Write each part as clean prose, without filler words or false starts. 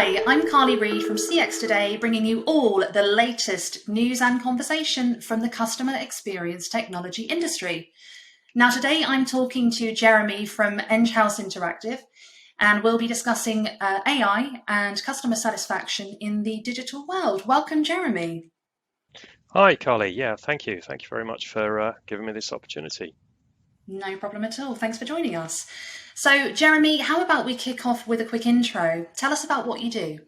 Hi, I'm Carly Reid from CX Today, bringing you all the latest news and conversation from the customer experience technology industry. Now, today I'm talking to Jeremy from Enghouse Interactive, and we'll be discussing AI and customer satisfaction in the digital world. Welcome, Jeremy. Hi, Carly. Yeah, thank you. Thank you very much for giving me this opportunity. No problem at all. Thanks for joining us. So, Jeremy, how about we kick off with a quick intro? Tell us about what you do.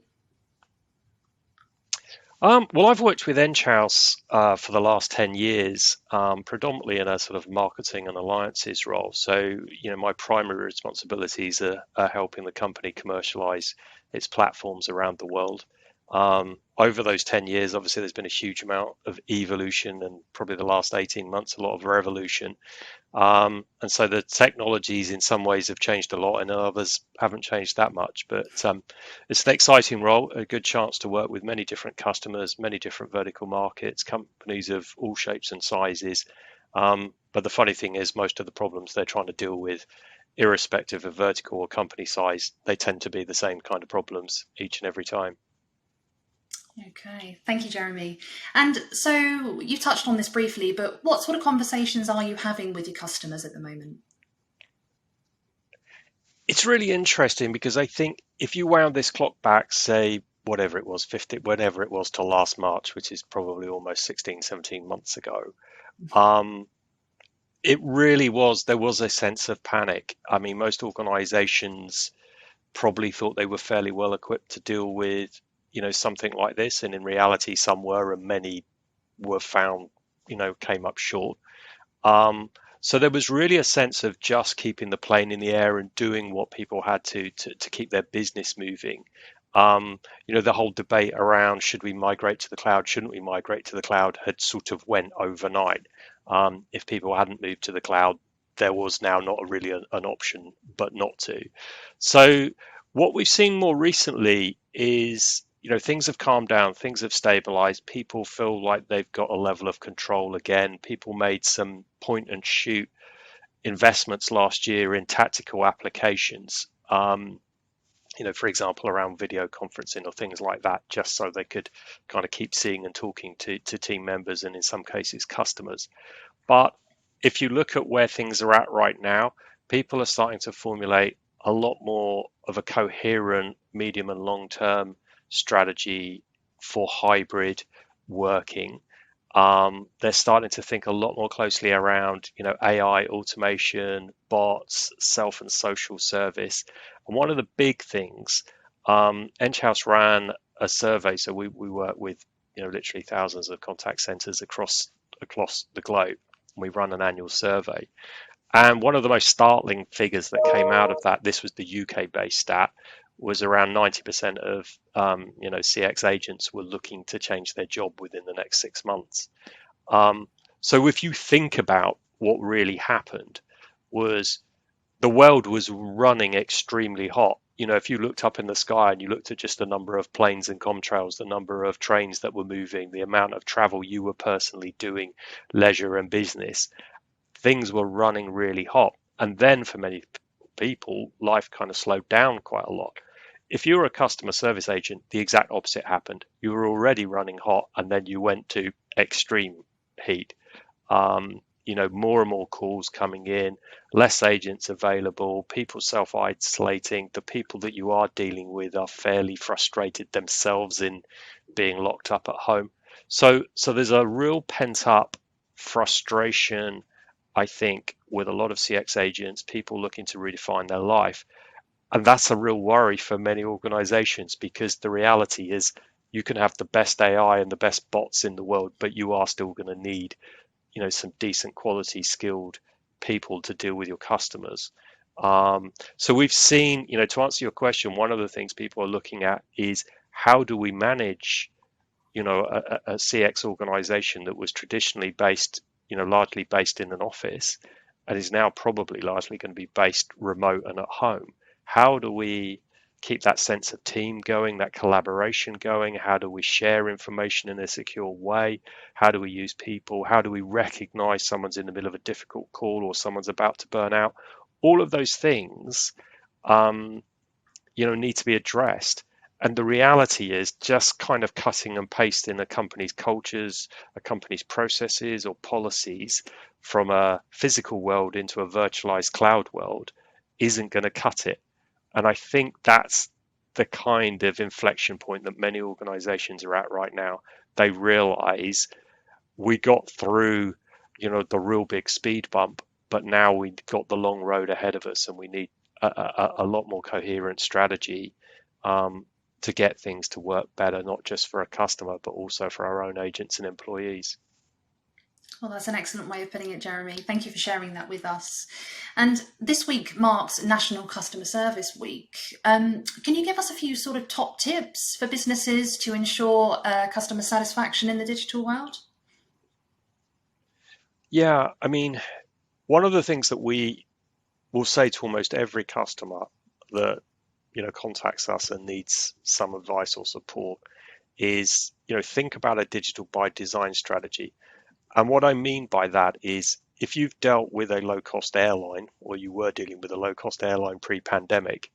Well, I've worked with Enghouse for the last 10 years, predominantly in a sort of marketing and alliances role. So, my primary responsibilities are helping the company commercialize its platforms around the world. Over those 10 years, obviously, there's been a huge amount of evolution and probably the last 18 months, a lot of revolution. And so the technologies in some ways have changed a lot and others haven't changed that much. But it's an exciting role, a good chance to work with many different customers, many different vertical markets, companies of all shapes and sizes. But the funny thing is, most of the problems they're trying to deal with, irrespective of vertical or company size, they tend to be the same kind of problems each and every time. Okay, thank you, Jeremy. And so you touched on this briefly, but what sort of conversations are you having with your customers at the moment? It's really interesting because I think if you wound this clock back, say, whatever it was, 50, whatever it was till last March, which is probably almost 16, 17 months ago, um, it really was, there was a sense of panic. I mean, most organizations probably thought they were fairly well equipped to deal with, something like this. And in reality, some were, and many were found, came up short. Um, so there was really a sense of just keeping the plane in the air and doing what people had to keep their business moving. The whole debate around should we migrate to the cloud, shouldn't we migrate to the cloud had sort of went overnight. If people hadn't moved to the cloud, there was now not really an option but not to. So what we've seen more recently is things have calmed down, things have stabilized, people feel like they've got a level of control again. People made some point and shoot investments last year in tactical applications, for example, around video conferencing or things like that, just so they could kind of keep seeing and talking to team members and in some cases customers. But if you look at where things are at right now, people are starting to formulate a lot more of a coherent medium and long term strategy for hybrid working. They're starting to think a lot more closely around, AI, automation, bots, self and social service. And one of the big things, Enghouse ran a survey, so we work with, literally thousands of contact centers across the globe. We run an annual survey. And one of the most startling figures that came out of that, this was the UK based stat, was around 90% of CX agents were looking to change their job within the next 6 months. So if you think about what really happened, was the world was running extremely hot. If you looked up in the sky and you looked at just the number of planes and contrails, the number of trains that were moving, the amount of travel you were personally doing, leisure and business, things were running really hot. And then for many people, life kind of slowed down quite a lot. If you were a customer service agent, the exact opposite happened. You were already running hot and then you went to extreme heat. More and more calls coming in, less agents available, people self-isolating. The people that you are dealing with are fairly frustrated themselves in being locked up at home. So there's a real pent up frustration, I think, with a lot of CX agents, people looking to redefine their life. And that's a real worry for many organizations because the reality is you can have the best AI and the best bots in the world, but you are still going to need, some decent quality skilled people to deal with your customers. So we've seen, to answer your question, one of the things people are looking at is how do we manage, a CX organization that was traditionally based, largely based in an office and is now probably largely going to be based remote and at home. How do we keep that sense of team going, that collaboration going? How do we share information in a secure way? How do we use people? How do we recognize someone's in the middle of a difficult call or someone's about to burn out? All of those things, need to be addressed. And the reality is just kind of cutting and pasting a company's cultures, a company's processes or policies from a physical world into a virtualized cloud world isn't going to cut it. And I think that's the kind of inflection point that many organizations are at right now. They realize we got through, the real big speed bump, but now we've got the long road ahead of us, and we need a lot more coherent strategy to get things to work better, not just for a customer, but also for our own agents and employees. Well, that's an excellent way of putting it, Jeremy. Thank you for sharing that with us. And this week marks National Customer Service Week. Can you give us a few sort of top tips for businesses to ensure customer satisfaction in the digital world? Yeah, I mean, one of the things that we will say to almost every customer that contacts us and needs some advice or support is think about a digital by design strategy. And what I mean by that is if you've dealt with a low cost airline, or you were dealing with a low cost airline pre-pandemic,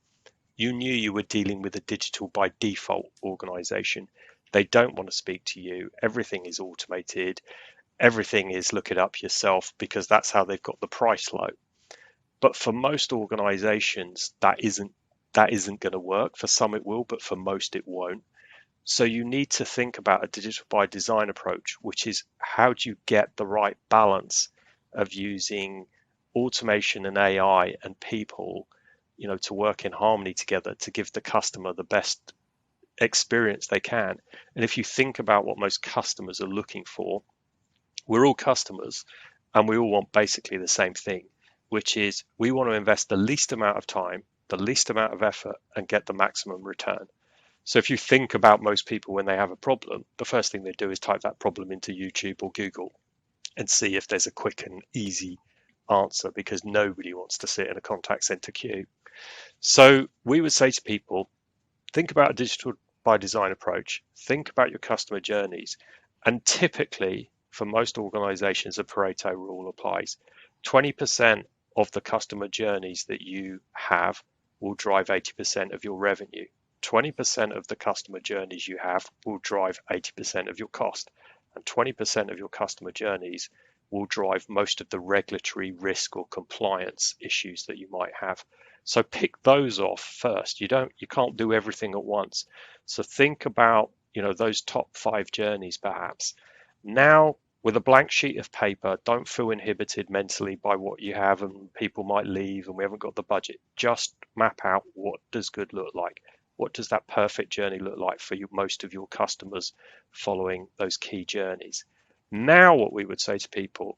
you knew you were dealing with a digital by default organization. They don't want to speak to you. Everything is automated. Everything is look it up yourself because that's how they've got the price low. But for most organizations, that isn't going to work. For some it will, but for most it won't. So you need to think about a digital by design approach, which is how do you get the right balance of using automation and AI and people, to work in harmony together to give the customer the best experience they can. And if you think about what most customers are looking for, we're all customers and we all want basically the same thing, which is we want to invest the least amount of time, the least amount of effort, and get the maximum return. So if you think about most people when they have a problem, the first thing they do is type that problem into YouTube or Google and see if there's a quick and easy answer, because nobody wants to sit in a contact center queue. So we would say to people, think about a digital by design approach, think about your customer journeys, and typically for most organizations, a Pareto rule applies. 20% of the customer journeys that you have will drive 80% of your revenue. 20% of the customer journeys you have will drive 80% of your cost, and 20% of your customer journeys will drive most of the regulatory risk or compliance issues that you might have. So pick those off first. You can't do everything at once. So think about, those top 5 journeys perhaps. Now, with a blank sheet of paper, don't feel inhibited mentally by what you have and people might leave and we haven't got the budget. Just map out, what does good look like? What does that perfect journey look like for most of your customers following those key journeys? Now, what we would say to people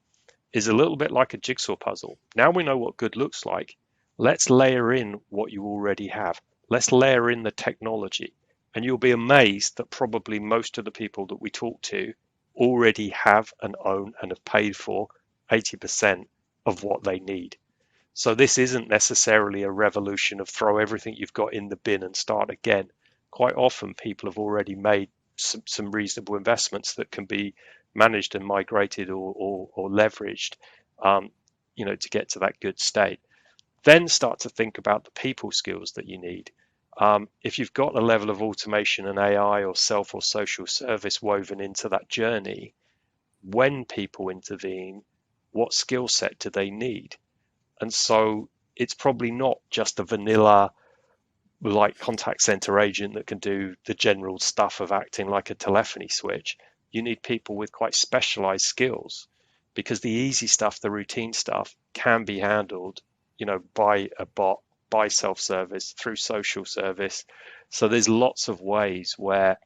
is a little bit like a jigsaw puzzle. Now we know what good looks like. Let's layer in what you already have. Let's layer in the technology. And you'll be amazed that probably most of the people that we talk to already have and own and have paid for 80% of what they need. So this isn't necessarily a revolution of throw everything you've got in the bin and start again. Quite often people have already made some reasonable investments that can be managed and migrated or leveraged, to get to that good state. Then start to think about the people skills that you need. If you've got a level of automation and AI or self or social service woven into that journey, when people intervene, what skill set do they need? And so it's probably not just a vanilla like contact center agent that can do the general stuff of acting like a telephony switch. You need people with quite specialized skills, because the easy stuff, the routine stuff, can be handled, by a bot, by self-service, through social service. So there's lots of ways where,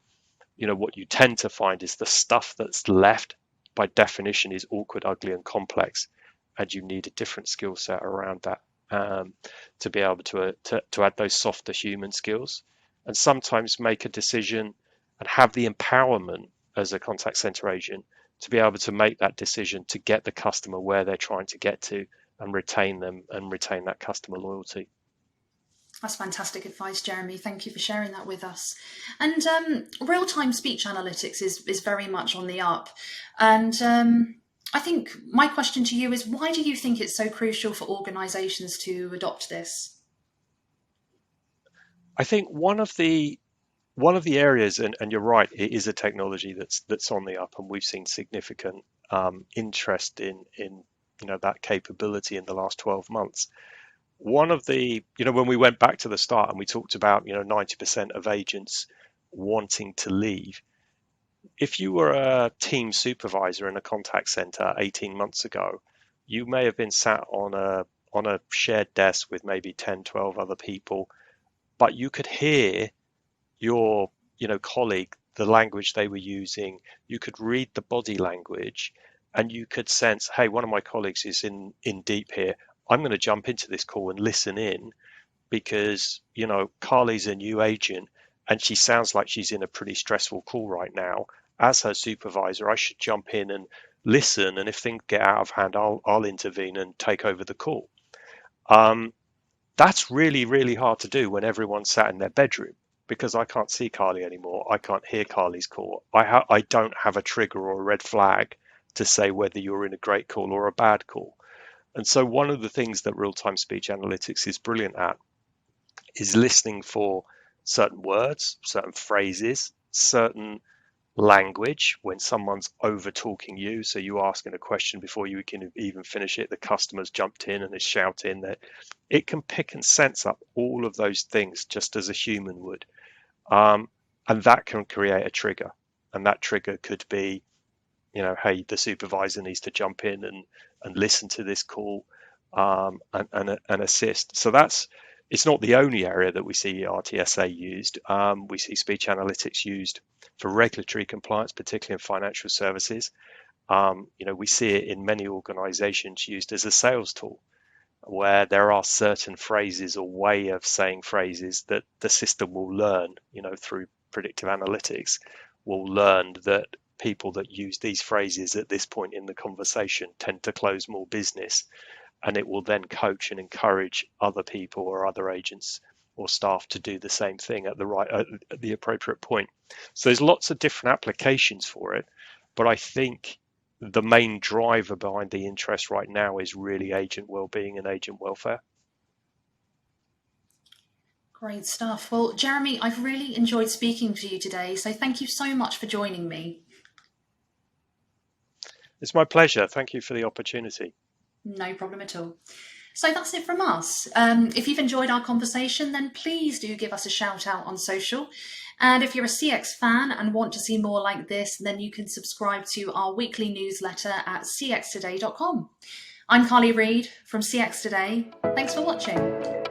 what you tend to find is the stuff that's left by definition is awkward, ugly, and complex, and you need a different skill set around that, to be able to add those softer human skills, and sometimes make a decision and have the empowerment as a contact center agent to be able to make that decision to get the customer where they're trying to get to and retain them and retain that customer loyalty. That's fantastic advice, Jeremy. Thank you for sharing that with us. And real-time speech analytics is very much on the up. And I think my question to you is, why do you think it's so crucial for organisations to adopt this? I think one of the one of the areas, and you're right, it is a technology that's on the up, and we've seen significant interest in that capability in the last 12 months. One of the, when we went back to the start and we talked about 90% of agents wanting to leave, if you were a team supervisor in a contact center 18 months ago, you may have been sat on a shared desk with maybe 10, 12 other people, but you could hear your colleague, the language they were using. You could read the body language, and you could sense, hey, one of my colleagues is in deep here. I'm going to jump into this call and listen in, because Carly's a new agent and she sounds like she's in a pretty stressful call right now. As her supervisor, I should jump in and listen, and if things get out of hand, I'll intervene and take over the call. That's really, really hard to do when everyone's sat in their bedroom, because I can't see Carly anymore. I can't hear Carly's call. I don't have a trigger or a red flag to say whether you're in a great call or a bad call. And so one of the things that real-time speech analytics is brilliant at is listening for certain words, certain phrases, certain language when someone's over talking you. So you asking a question before you can even finish it, the customer's jumped in and is shouting. That it can pick and sense up all of those things just as a human would, and that can create a trigger. And that trigger could be, hey, the supervisor needs to jump in and listen to this call, and assist. So it's not the only area that we see RTSA used. We see speech analytics used for regulatory compliance, particularly in financial services. We see it in many organizations used as a sales tool, where there are certain phrases or way of saying phrases that the system will learn, through predictive analytics, will learn that people that use these phrases at this point in the conversation tend to close more business, and it will then coach and encourage other people or other agents or staff to do the same thing at the appropriate point. So there's lots of different applications for it, but I think the main driver behind the interest right now is really agent well-being and agent welfare. Great stuff. Well, Jeremy, I've really enjoyed speaking to you today, so thank you so much for joining me. It's my pleasure. Thank you for the opportunity. No problem at all. So that's it from us. If you've enjoyed our conversation, then please do give us a shout out on social. And if you're a CX fan and want to see more like this, then you can subscribe to our weekly newsletter at cxtoday.com. I'm Carly Reid from CX Today. Thanks for watching.